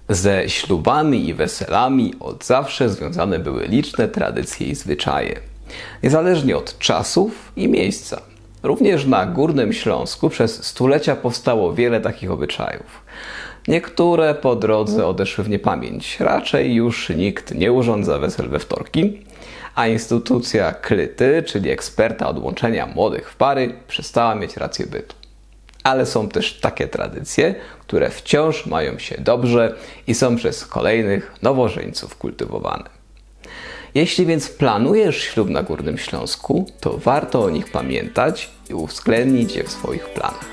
Ze ślubami i weselami od zawsze związane były liczne tradycje i zwyczaje, niezależnie od czasów i miejsca. Również na Górnym Śląsku przez stulecia powstało wiele takich obyczajów. Niektóre po drodze odeszły w niepamięć. Raczej już nikt nie urządza wesel we wtorki, a instytucja kryty, czyli eksperta od łączenia młodych w pary, przestała mieć rację bytu. Ale są też takie tradycje, które wciąż mają się dobrze i są przez kolejnych nowożeńców kultywowane. Jeśli więc planujesz ślub na Górnym Śląsku, to warto o nich pamiętać i uwzględnić je w swoich planach.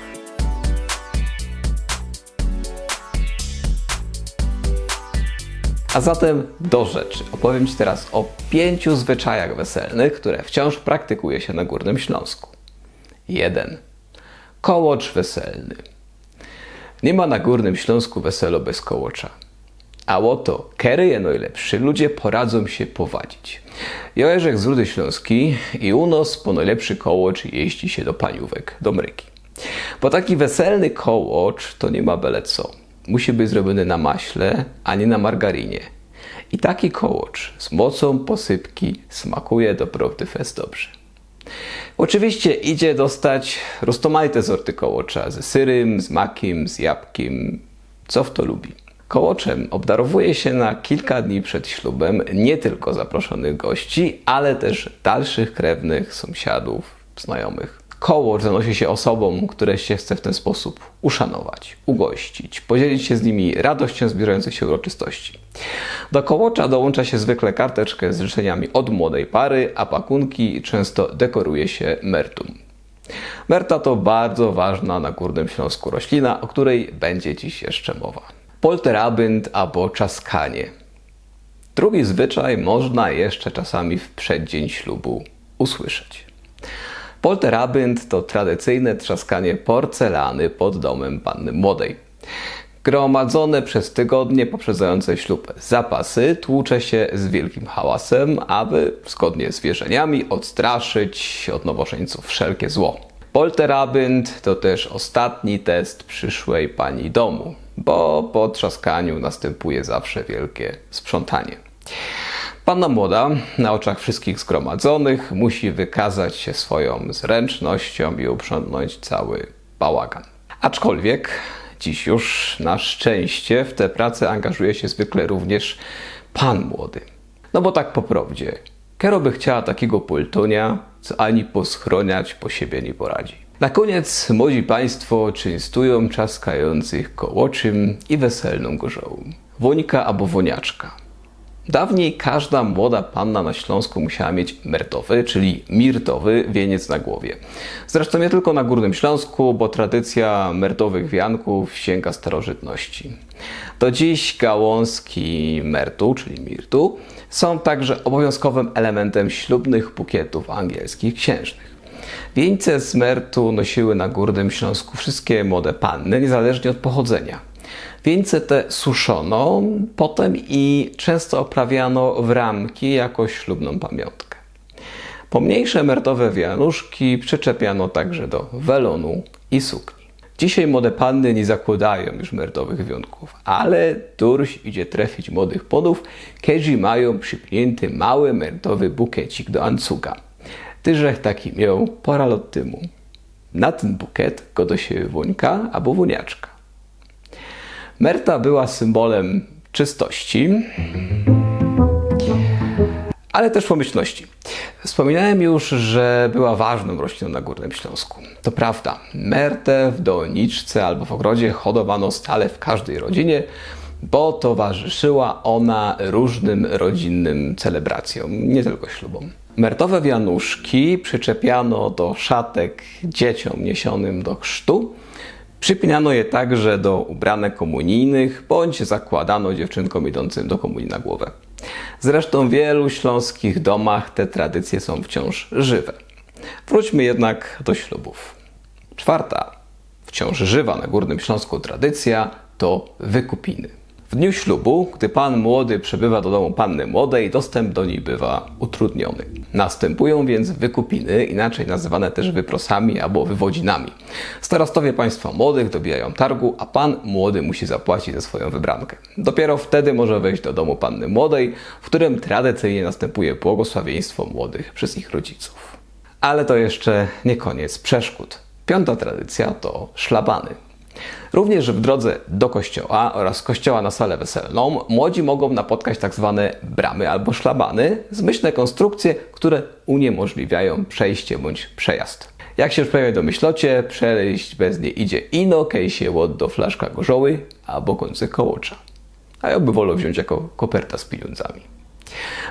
A zatem do rzeczy. Opowiem Ci teraz o 5 zwyczajach weselnych, które wciąż praktykuje się na Górnym Śląsku. 1. Kołocz weselny. Nie ma na Górnym Śląsku weselo bez kołocza. A oto, kery je najlepszy ludzie poradzą się powadzić. Jojerzek z Rudy Śląski i u nas po najlepszy kołocz jeździ się do paniówek, do mryki. Bo taki weselny kołocz to nie ma byle co. Musi być zrobiony na maśle, a nie na margarinie. I taki kołocz z mocą posypki smakuje doprawdy fest dobrze. Oczywiście idzie dostać rozmaite sorty kołocza ze syrem, z makiem, z jabłkiem, co w to lubi. Kołoczem obdarowuje się na kilka dni przed ślubem nie tylko zaproszonych gości, ale też dalszych krewnych, sąsiadów, znajomych. Kołocz zanosi się osobom, które się chce w ten sposób uszanować, ugościć, podzielić się z nimi radością zbliżających się uroczystości. Do kołocza dołącza się zwykle karteczkę z życzeniami od młodej pary, a pakunki często dekoruje się mertum. Merta to bardzo ważna na Górnym Śląsku roślina, o której będzie dziś jeszcze mowa. Polterabend albo czaskanie. Drugi zwyczaj można jeszcze czasami w przeddzień ślubu usłyszeć. Polterabend to tradycyjne trzaskanie porcelany pod domem panny młodej. Gromadzone przez tygodnie poprzedzające ślub zapasy tłucze się z wielkim hałasem, aby, zgodnie z wierzeniami, odstraszyć od nowożeńców wszelkie zło. Polterabend to też ostatni test przyszłej pani domu, bo po trzaskaniu następuje zawsze wielkie sprzątanie. Panna młoda na oczach wszystkich zgromadzonych musi wykazać się swoją zręcznością i uprzątnąć cały bałagan. Aczkolwiek dziś już na szczęście w tę pracę angażuje się zwykle również pan młody. No bo tak po prawdzie, kero by chciała takiego pultunia, co ani poschroniać po siebie nie poradzi. Na koniec młodzi państwo częstują czaskających kołoczym i weselną gorzołą. Wonika albo woniaczka. Dawniej każda młoda panna na Śląsku musiała mieć mertowy, czyli mirtowy wieniec na głowie. Zresztą nie tylko na Górnym Śląsku, bo tradycja mertowych wianków sięga starożytności. Do dziś gałązki mertu, czyli mirtu, są także obowiązkowym elementem ślubnych bukietów angielskich księżnych. Wieńce z mertu nosiły na Górnym Śląsku wszystkie młode panny, niezależnie od pochodzenia. Wieńce te suszono potem i często oprawiano w ramki jako ślubną pamiątkę. Pomniejsze mertowe wianuszki przyczepiano także do welonu i sukni. Dzisiaj młode panny nie zakładają już mertowych wionków, ale durś idzie trafić młodych panów, kiedy mają przypnięty mały mertowy bukiecik do ancuga. Tyżech taki miał pora lat temu. Na ten bukiet godo się wońka albo woniaczka. Merta była symbolem czystości, ale też pomyślności. Wspominałem już, że była ważną rośliną na Górnym Śląsku. To prawda, mertę w doniczce albo w ogrodzie hodowano stale w każdej rodzinie, bo towarzyszyła ona różnym rodzinnym celebracjom, nie tylko ślubom. Mertowe wianuszki przyczepiano do szatek dzieciom niesionym do chrztu. Przypinano je także do ubranek komunijnych, bądź zakładano dziewczynkom idącym do komunii na głowę. Zresztą w wielu śląskich domach te tradycje są wciąż żywe. Wróćmy jednak do ślubów. 4. wciąż żywa na Górnym Śląsku tradycja to wykupiny. W dniu ślubu, gdy pan młody przybywa do domu panny młodej, dostęp do niej bywa utrudniony. Następują więc wykupiny, inaczej nazywane też wyprosami albo wywodzinami. Starostowie państwa młodych dobijają targu, a pan młody musi zapłacić za swoją wybrankę. Dopiero wtedy może wejść do domu panny młodej, w którym tradycyjnie następuje błogosławieństwo młodych przez ich rodziców. Ale to jeszcze nie koniec przeszkód. Piąta tradycja to szlabany. Również w drodze do kościoła oraz kościoła na salę weselną młodzi mogą napotkać tzw. bramy albo szlabany, zmyślne konstrukcje, które uniemożliwiają przejście bądź przejazd. Jak się już pewnie domyślocie, przejść bez niej idzie ino, kejsie łot do flaszka gorzoły albo końcy kołocza. A ja by wolał wziąć jako koperta z pieniądzami.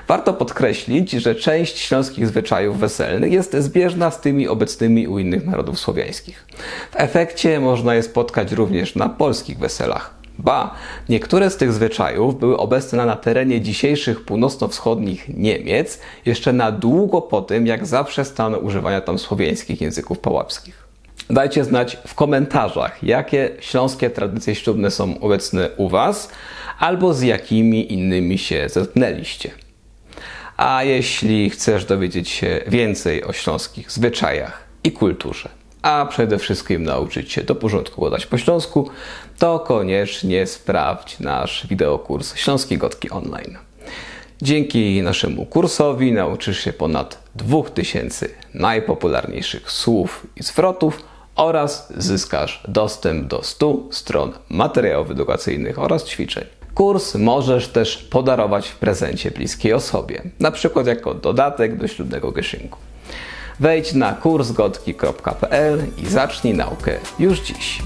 Warto podkreślić, że część śląskich zwyczajów weselnych jest zbieżna z tymi obecnymi u innych narodów słowiańskich. W efekcie można je spotkać również na polskich weselach. Ba, niektóre z tych zwyczajów były obecne na terenie dzisiejszych północno-wschodnich Niemiec jeszcze na długo po tym, jak zaprzestano używania tam słowiańskich języków pałapskich. Dajcie znać w komentarzach, jakie śląskie tradycje ślubne są obecne u Was, albo z jakimi innymi się zetknęliście. A jeśli chcesz dowiedzieć się więcej o śląskich zwyczajach i kulturze, a przede wszystkim nauczyć się do porządku gadać po śląsku, to koniecznie sprawdź nasz wideokurs Śląskie Gotki Online. Dzięki naszemu kursowi nauczysz się ponad 2000 najpopularniejszych słów i zwrotów oraz zyskasz dostęp do 100 stron materiałów edukacyjnych oraz ćwiczeń. Kurs możesz też podarować w prezencie bliskiej osobie, na przykład jako dodatek do ślubnego gieszynku. Wejdź na kursgotki.pl i zacznij naukę już dziś.